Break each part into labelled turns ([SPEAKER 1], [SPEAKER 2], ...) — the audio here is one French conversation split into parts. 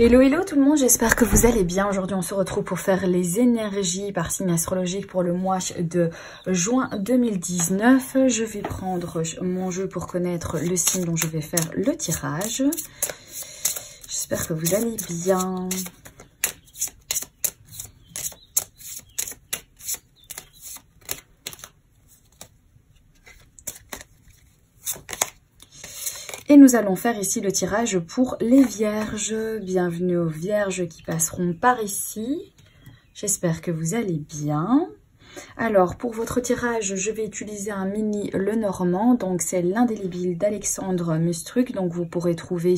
[SPEAKER 1] Hello hello tout le monde, j'espère que vous allez bien. Aujourd'hui on se retrouve pour faire les énergies par signe astrologique pour le mois de juin 2019. Je vais prendre mon jeu pour connaître le signe dont je vais faire le tirage. J'espère que vous allez bien. Et nous allons faire ici le tirage pour les vierges. Bienvenue aux vierges qui passeront par ici. J'espère que vous allez bien. Alors, pour votre tirage, je vais utiliser un mini Lenormand. Donc, c'est l'indélébile d'Alexandre Mustruc. Donc, vous pourrez trouver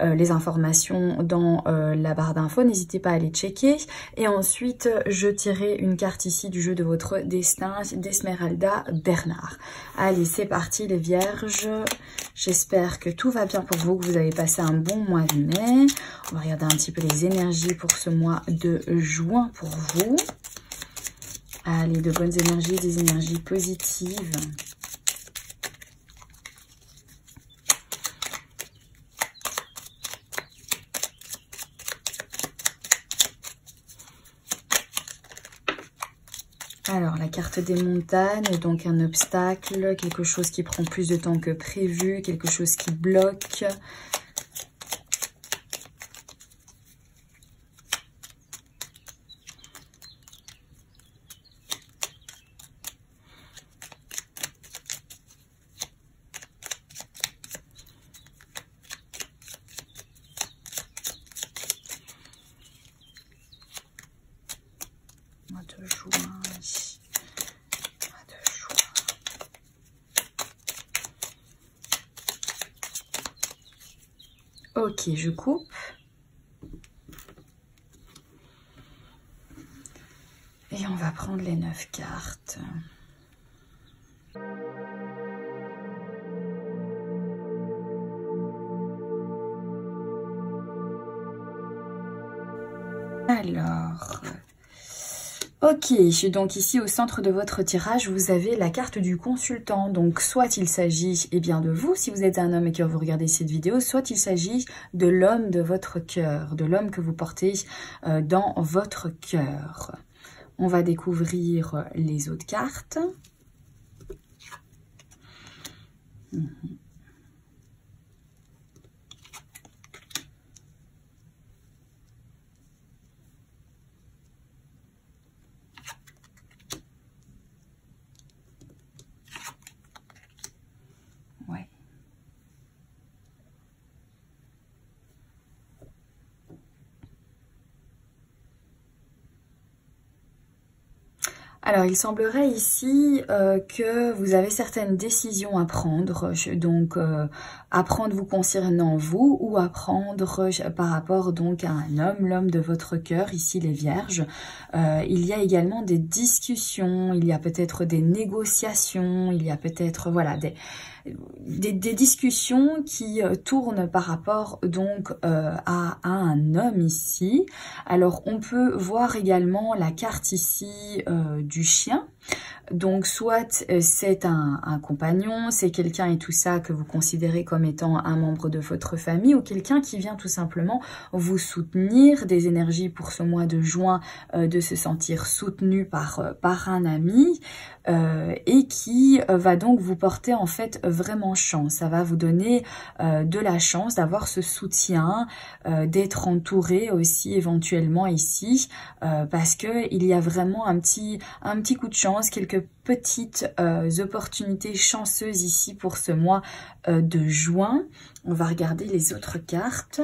[SPEAKER 1] les informations dans la barre d'infos. N'hésitez pas à les checker. Et ensuite, je tirerai une carte ici du jeu de votre destin d'Esmeralda Bernard. Allez, c'est parti les vierges. J'espère que tout va bien pour vous, que vous avez passé un bon mois de mai. On va regarder un petit peu les énergies pour ce mois de juin pour vous. Allez, de bonnes énergies, des énergies positives. Alors, la carte des montagnes, donc un obstacle, quelque chose qui prend plus de temps que prévu, quelque chose qui bloque. Mois de juin. Ok, je coupe. Et on va prendre les 9 cartes. Alors... Ok, donc ici au centre de votre tirage, vous avez la carte du consultant. Donc soit il s'agit de vous, si vous êtes un homme et que vous regardez cette vidéo, soit il s'agit de l'homme de votre cœur, de l'homme que vous portez dans votre cœur. On va découvrir les autres cartes. Ouais. Alors, il semblerait ici que vous avez certaines décisions à prendre, donc à prendre vous concernant vous ou à prendre par rapport donc à un homme, l'homme de votre cœur, ici les vierges. Il y a également des discussions, il y a peut-être des négociations, il y a peut-être voilà des discussions qui tournent par rapport donc à un homme ici. Alors on peut voir également la carte ici du chien. Donc soit c'est un compagnon, c'est quelqu'un et tout ça que vous considérez comme étant un membre de votre famille ou quelqu'un qui vient tout simplement vous soutenir, des énergies pour ce mois de juin de se sentir soutenu par un ami et qui va donc vous porter en fait vraiment chance. Ça va vous donner de la chance d'avoir ce soutien, d'être entouré aussi éventuellement ici parce que il y a vraiment un petit coup de chance, quelques petites opportunités chanceuses ici pour ce mois de juin. On va regarder les autres cartes.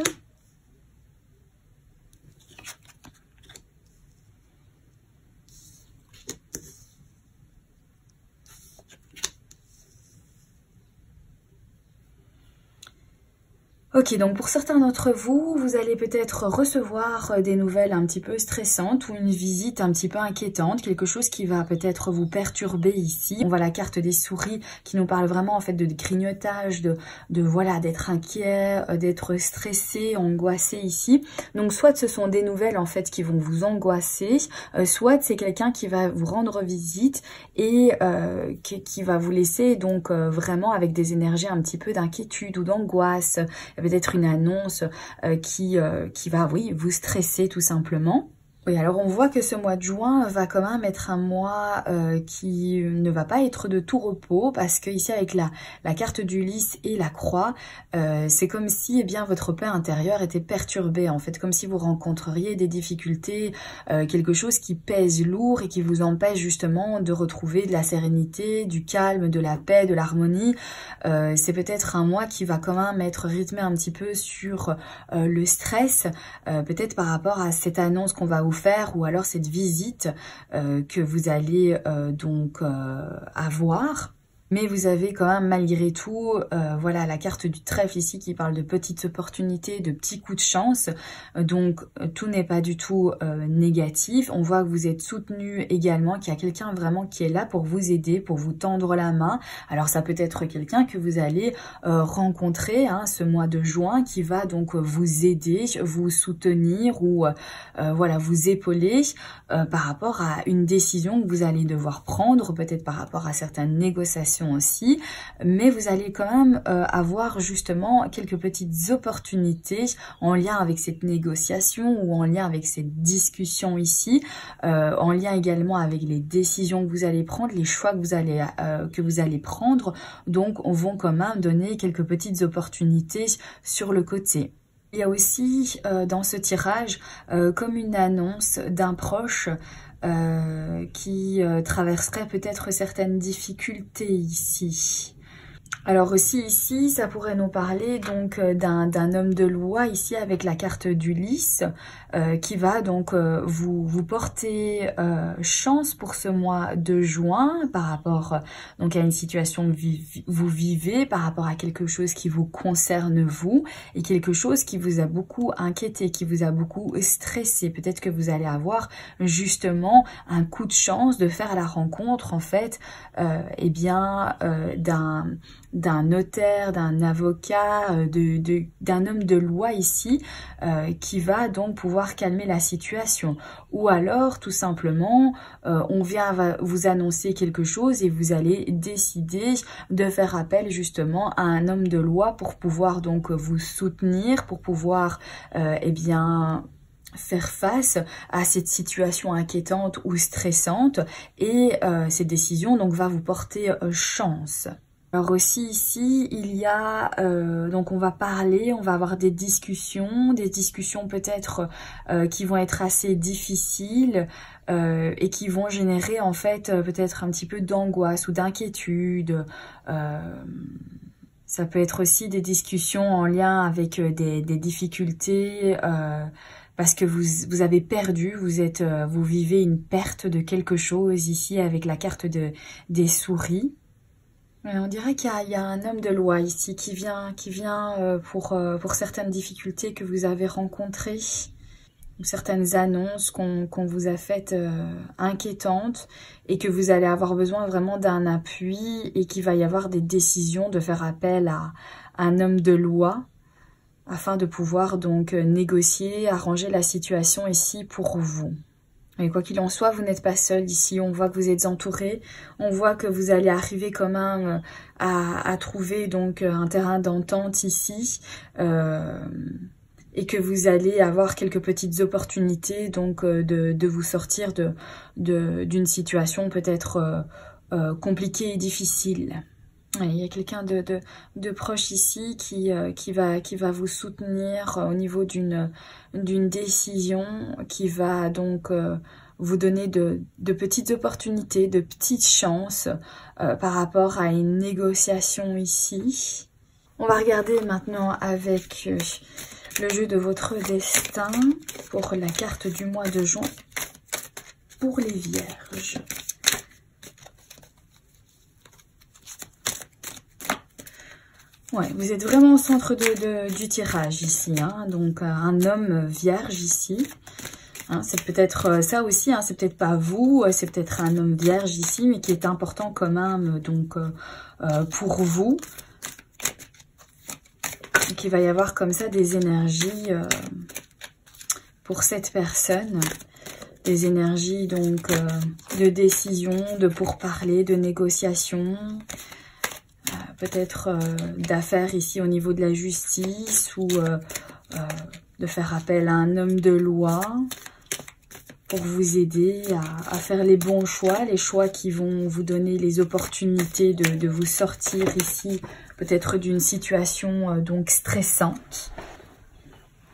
[SPEAKER 1] Ok, donc pour certains d'entre vous, vous allez peut-être recevoir des nouvelles un petit peu stressantes ou une visite un petit peu inquiétante, quelque chose qui va peut-être vous perturber ici. On voit la carte des souris qui nous parle vraiment en fait de grignotage, voilà, d'être inquiet, d'être stressé, angoissé ici. Donc soit ce sont des nouvelles en fait qui vont vous angoisser, soit c'est quelqu'un qui va vous rendre visite et qui va vous laisser donc vraiment avec des énergies un petit peu d'inquiétude ou d'angoisse. peut-être une annonce qui va, oui, vous stresser tout simplement. Oui, alors on voit que ce mois de juin va quand même être un mois qui ne va pas être de tout repos, parce que ici avec la carte du lys et la croix, c'est comme si eh bien votre paix intérieure était perturbée, en fait, comme si vous rencontreriez des difficultés, quelque chose qui pèse lourd et qui vous empêche justement de retrouver de la sérénité, du calme, de la paix, de l'harmonie. C'est peut-être un mois qui va quand même être rythmé un petit peu sur le stress, peut-être par rapport à cette annonce qu'on va vous faire, ou alors cette visite que vous allez donc avoir. Mais vous avez quand même malgré tout, voilà, la carte du trèfle ici qui parle de petites opportunités, de petits coups de chance. Donc tout n'est pas du tout négatif. On voit que vous êtes soutenu également, qu'il y a quelqu'un vraiment qui est là pour vous aider, pour vous tendre la main. Alors ça peut être quelqu'un que vous allez rencontrer ce mois de juin, qui va donc vous aider, vous soutenir ou voilà, vous épauler par rapport à une décision que vous allez devoir prendre, peut-être par rapport à certaines négociations aussi, mais vous allez quand même avoir justement quelques petites opportunités en lien avec cette négociation ou en lien avec cette discussion ici, en lien également avec les décisions que vous allez prendre, les choix que vous allez prendre. Donc on va quand même donner quelques petites opportunités sur le côté. Il y a aussi dans ce tirage comme une annonce d'un proche qui traverserait peut-être certaines difficultés ici. Alors aussi ici, ça pourrait nous parler donc d'un homme de loi ici avec la carte du lys qui va donc vous porter chance pour ce mois de juin par rapport donc à une situation que vous vivez, par rapport à quelque chose qui vous concerne vous et quelque chose qui vous a beaucoup inquiété, qui vous a beaucoup stressé. Peut-être que vous allez avoir justement un coup de chance de faire la rencontre en fait eh bien d'un notaire, d'un avocat, d'un homme de loi ici qui va donc pouvoir calmer la situation. Ou alors tout simplement on vient vous annoncer quelque chose et vous allez décider de faire appel justement à un homme de loi pour pouvoir donc vous soutenir, pour pouvoir eh bien faire face à cette situation inquiétante ou stressante, et cette décision donc va vous porter chance. Alors aussi ici, il y a, donc on va parler, on va avoir des discussions peut-être qui vont être assez difficiles et qui vont générer en fait peut-être un petit peu d'angoisse ou d'inquiétude. Ça peut être aussi des discussions en lien avec des difficultés parce que vous avez perdu, vous vivez une perte de quelque chose ici avec la carte des souris. On dirait qu'il y a un homme de loi ici qui vient pour certaines difficultés que vous avez rencontrées, ou certaines annonces qu'on vous a faites inquiétantes, et que vous allez avoir besoin vraiment d'un appui, et qu'il va y avoir des décisions de faire appel à un homme de loi afin de pouvoir donc négocier, arranger la situation ici pour vous. Et quoi qu'il en soit, vous n'êtes pas seul ici. On voit que vous êtes entouré. On voit que vous allez arriver quand même à trouver donc un terrain d'entente ici. Et que vous allez avoir quelques petites opportunités donc de vous sortir d'une situation peut-être compliquée et difficile. Il y a quelqu'un de proche ici qui va vous soutenir au niveau d'une décision, qui va donc vous donner de petites opportunités, de petites chances par rapport à une négociation ici. On va regarder maintenant avec le jeu de votre destin pour la carte du mois de juin pour les Vierges. Ouais, vous êtes vraiment au centre du tirage ici, hein. Donc un homme vierge ici. Hein, c'est peut-être ça aussi, hein, c'est peut-être pas vous, c'est peut-être un homme vierge ici, mais qui est important quand même donc pour vous. Donc il va y avoir comme ça des énergies pour cette personne. Des énergies donc de décision, de pourparler, de négociation. peut-être d'affaires ici au niveau de la justice ou de faire appel à un homme de loi pour vous aider à faire les bons choix, les choix qui vont vous donner les opportunités de vous sortir ici, peut-être d'une situation donc stressante.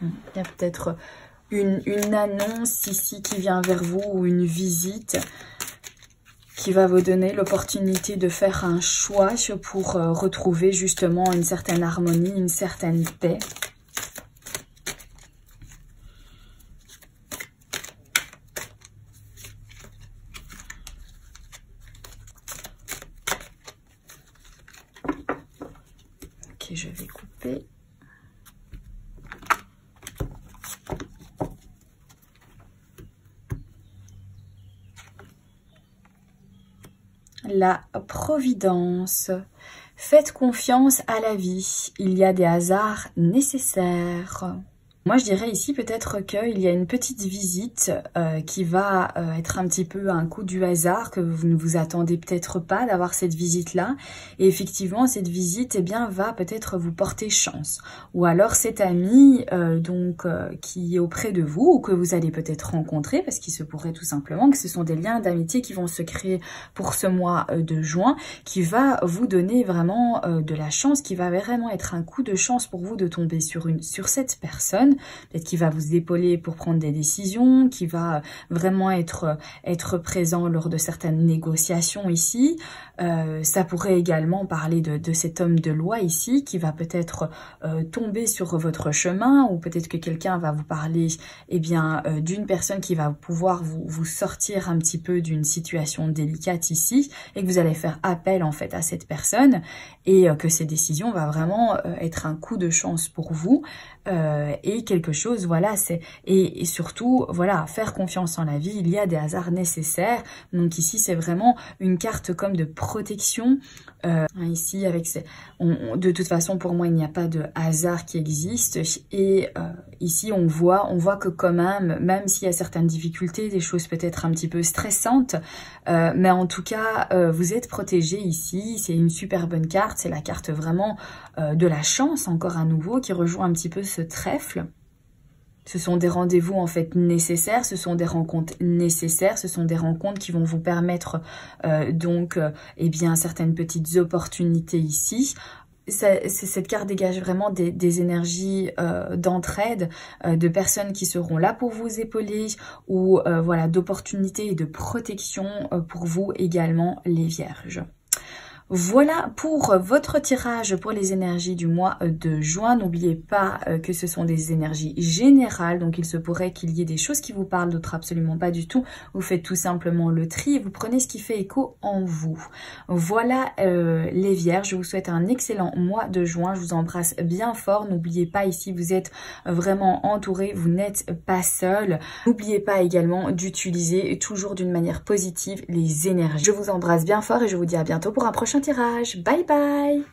[SPEAKER 1] Il y a peut-être une annonce ici qui vient vers vous ou une visite qui va vous donner l'opportunité de faire un choix pour retrouver justement une certaine harmonie, une certaine paix. Ok, je vais couper. La providence. Faites confiance à la vie. Il y a des hasards nécessaires. Moi, je dirais ici peut-être qu'il y a une petite visite qui va être un petit peu un coup du hasard, que vous ne vous attendez peut-être pas d'avoir cette visite-là. Et effectivement, cette visite, eh bien, va peut-être vous porter chance. Ou alors cet ami qui est auprès de vous ou que vous allez peut-être rencontrer, parce qu'il se pourrait tout simplement que ce sont des liens d'amitié qui vont se créer pour ce mois de juin, qui va vous donner vraiment de la chance, qui va vraiment être un coup de chance pour vous de tomber sur cette personne. Peut-être qu'il va vous épauler pour prendre des décisions, qui va vraiment être présent lors de certaines négociations ici. Ça pourrait également parler de cet homme de loi ici, qui va peut-être tomber sur votre chemin, ou peut-être que quelqu'un va vous parler d'une personne qui va pouvoir vous sortir un petit peu d'une situation délicate ici, et que vous allez faire appel en fait à cette personne, et que cette décision va vraiment être un coup de chance pour vous. Et quelque chose, voilà, et surtout, voilà, faire confiance en la vie, il y a des hasards nécessaires. Donc ici, c'est vraiment une carte comme de protection. Ici, de toute façon, pour moi, il n'y a pas de hasard qui existe. Et ici, on voit que quand même s'il y a certaines difficultés, des choses peut-être un petit peu stressantes, mais en tout cas, vous êtes protégé ici. C'est une super bonne carte. C'est la carte vraiment de la chance, encore à nouveau, qui rejoint un petit peu ce trèfle. Ce sont des rendez-vous en fait nécessaires, ce sont des rencontres nécessaires, ce sont des rencontres qui vont vous permettre certaines petites opportunités ici. Cette carte dégage vraiment des énergies d'entraide, de personnes qui seront là pour vous épauler, ou voilà, d'opportunités et de protection pour vous également, les vierges. Voilà pour votre tirage pour les énergies du mois de juin. N'oubliez pas que ce sont des énergies générales, donc il se pourrait qu'il y ait des choses qui vous parlent, d'autres absolument pas du tout. Vous faites tout simplement le tri et vous prenez ce qui fait écho en vous. Voilà les vierges, je vous souhaite un excellent mois de juin. Je vous embrasse bien fort. N'oubliez pas, ici vous êtes vraiment entouré, vous n'êtes pas seul. N'oubliez pas également d'utiliser toujours d'une manière positive les énergies. Je vous embrasse bien fort et je vous dis à bientôt pour un prochain tirage. Bye bye.